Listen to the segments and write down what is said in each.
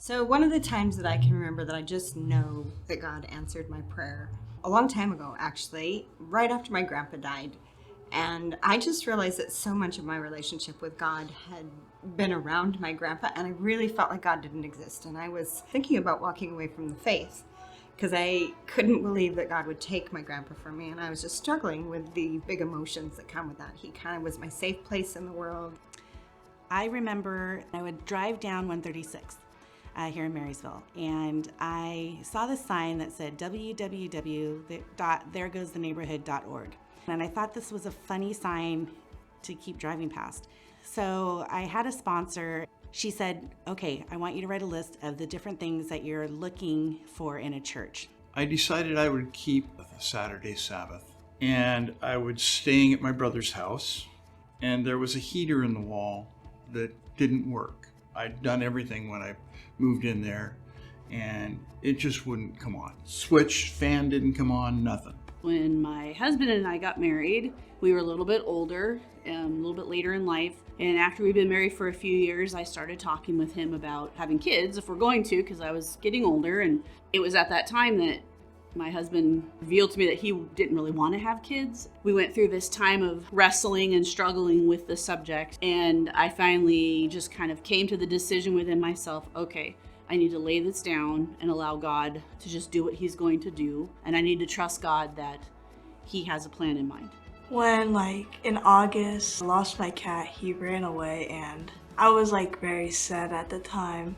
So, one of the times that I can remember that I just know that God answered my prayer, a long time ago, actually, right after my grandpa died. And I just realized that so much of my relationship with God had been around my grandpa, and I really felt like God didn't exist. And I was thinking about walking away from the faith because I couldn't believe that God would take my grandpa from me. And I was just struggling with the big emotions that come with that. He kind of was my safe place in the world. I remember I would drive down 136 here in Marysville, and I saw the sign that said www.theregoestheneighborhood.org. And I thought this was a funny sign to keep driving past. So I had a sponsor. She said, okay, I want you to write a list of the different things that you're looking for in a church. I decided I would keep the Saturday Sabbath, and I was staying at my brother's house, and there was a heater in the wall that didn't work. I'd done everything when I moved in there, and it just wouldn't come on. Switch, fan didn't come on, nothing. When my husband and I got married, we were a little bit older, a little bit later in life. And after we'd been married for a few years, I started talking with him about having kids if we're going to, because I was getting older. And it was at that time that my husband revealed to me that he didn't really want to have kids. We went through this time of wrestling and struggling with the subject. And I finally just kind of came to the decision within myself, okay, I need to lay this down and allow God to just do what he's going to do. And I need to trust God that he has a plan in mind. When in August, I lost my cat, he ran away, and I was very sad at the time.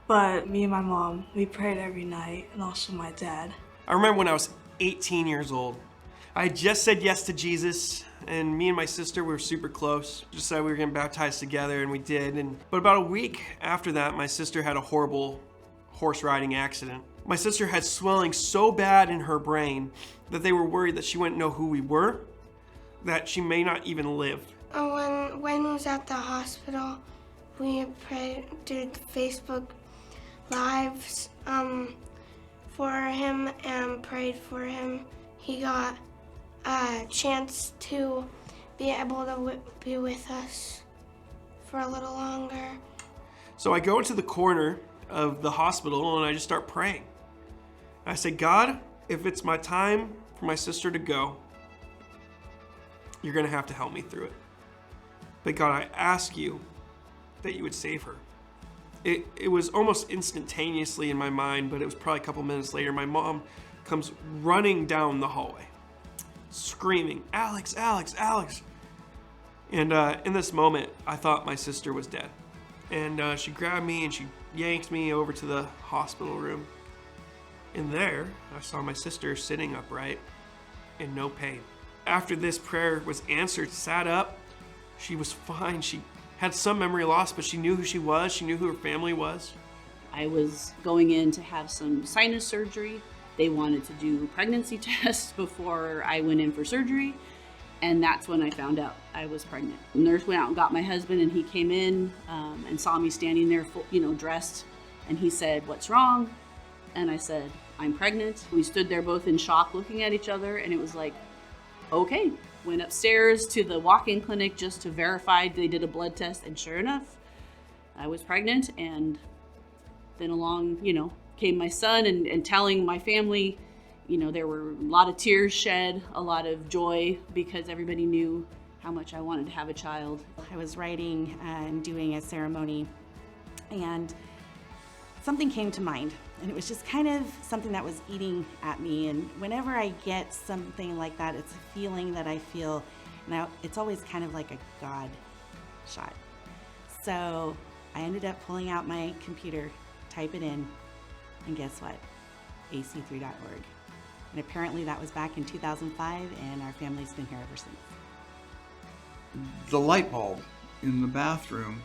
But me and my mom, we prayed every night, and also my dad. I remember when I was 18 years old. I had just said yes to Jesus, and me and my sister were super close. Just said we were getting baptized together, and we did. But about a week after that, my sister had a horrible horse riding accident. My sister had swelling so bad in her brain that they were worried that she wouldn't know who we were, that she may not even live. When Wayne was at the hospital, we did Facebook Lives for him and prayed for him. He got a chance to be able to be with us for a little longer. So I go into the corner of the hospital and I just start praying. I say, God, if it's my time for my sister to go, you're gonna have to help me through it. But God, I ask you that you would save her. It was almost instantaneously in my mind, but it was probably a couple minutes later, my mom comes running down the hallway, screaming, Alex, Alex, Alex. And in this moment, I thought my sister was dead. And she grabbed me and she yanked me over to the hospital room. And there, I saw my sister sitting upright in no pain. After this prayer was answered, sat up, she was fine. She had some memory loss, but she knew who she was. She knew who her family was. I was going in to have some sinus surgery. They wanted to do pregnancy tests before I went in for surgery. And that's when I found out I was pregnant. The nurse went out and got my husband, and he came in and saw me standing there, dressed. And he said, "What's wrong?" And I said, "I'm pregnant." We stood there both in shock looking at each other, and it was like, okay. Went upstairs to the walk-in clinic just to verify. They did a blood test, and sure enough, I was pregnant. And then along, came my son, and telling my family, there were a lot of tears shed, a lot of joy, because everybody knew how much I wanted to have a child. I was writing and doing a ceremony, and something came to mind, and it was just kind of something that was eating at me. And whenever I get something like that, it's a feeling that I feel, and it's always kind of like a God shot. So I ended up pulling out my computer, type it in, and guess what? AC3.org. And apparently that was back in 2005, and our family's been here ever since. The light bulb in the bathroom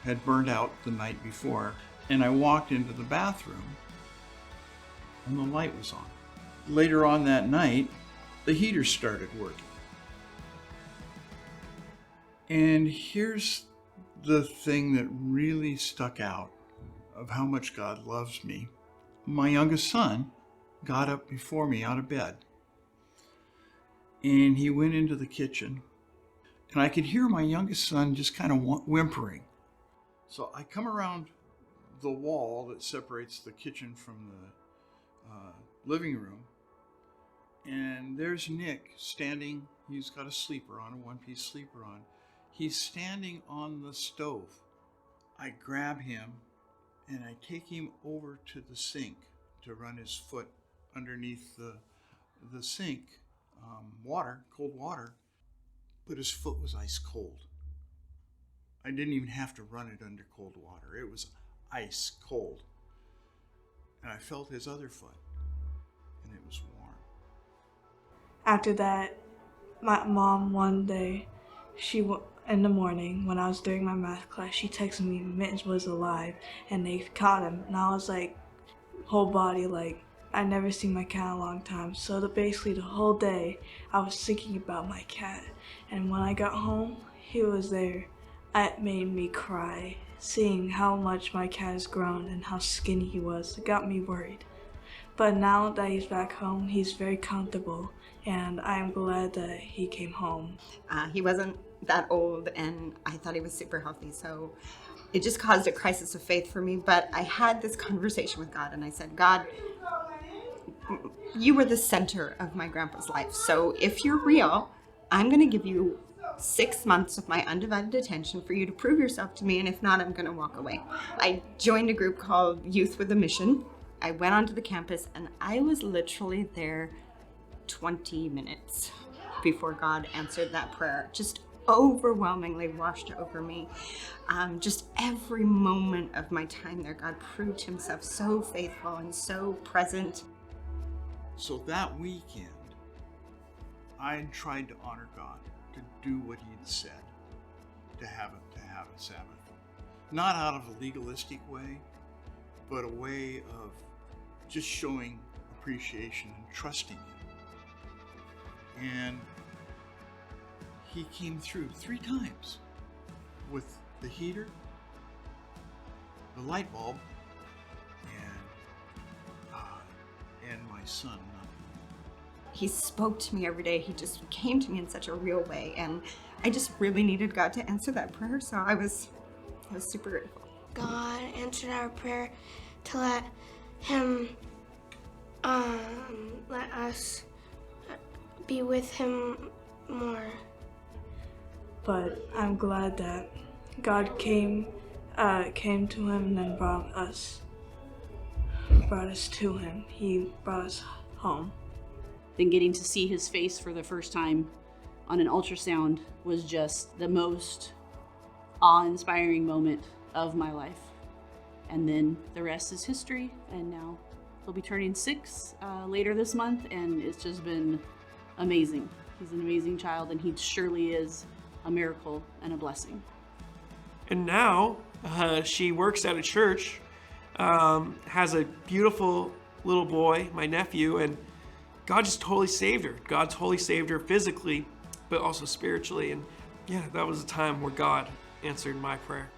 had burned out the night before, and I walked into the bathroom and the light was on. Later on that night, the heater started working. And here's the thing that really stuck out of how much God loves me. My youngest son got up before me out of bed, and he went into the kitchen, and I could hear my youngest son just kind of whimpering. So I come around the wall that separates the kitchen from the living room. And there's Nick standing. He's got a sleeper on, a one-piece sleeper on. He's standing on the stove. I grab him and I take him over to the sink to run his foot underneath the sink, cold water, but his foot was ice cold. I didn't even have to run it under cold water. It was ice cold. And I felt his other foot, and it was warm. After that, my mom one day, in the morning when I was doing my math class, she texted me Mittens was alive and they caught him. And I was like, whole body like, I never seen my cat in a long time. So basically the whole day I was thinking about my cat. And when I got home, he was there. It made me cry, seeing how much my cat has grown and how skinny he was. It got me worried. But now that he's back home, he's very comfortable, and I'm glad that he came home. He wasn't that old, and I thought he was super healthy, so it just caused a crisis of faith for me. But I had this conversation with God, and I said, God, you were the center of my grandpa's life, so if you're real, I'm going to give you 6 months of my undivided attention for you to prove yourself to me, and if not, I'm going to walk away. I joined a group called Youth with a Mission. I went onto the campus, and I was literally there 20 minutes before God answered that prayer. Just overwhelmingly washed over me. Just every moment of my time there, God proved himself so faithful and so present. So that weekend, I tried to honor God, to do what he'd said, to have a Sabbath. Not out of a legalistic way, but a way of just showing appreciation and trusting him. And he came through 3 times with the heater, the light bulb, and my son. He spoke to me every day. He just came to me in such a real way, and I just really needed God to answer that prayer, so I was super grateful. God answered our prayer to let him, let us be with him more. But I'm glad that God came to him and then brought us to him. He brought us home. Then getting to see his face for the first time on an ultrasound was just the most awe-inspiring moment of my life. And then the rest is history, and now he'll be turning 6 later this month, and it's just been amazing. He's an amazing child, and he surely is a miracle and a blessing. And now she works at a church, has a beautiful little boy, my nephew, and God just totally saved her. God totally saved her physically, but also spiritually. And yeah, that was a time where God answered my prayer.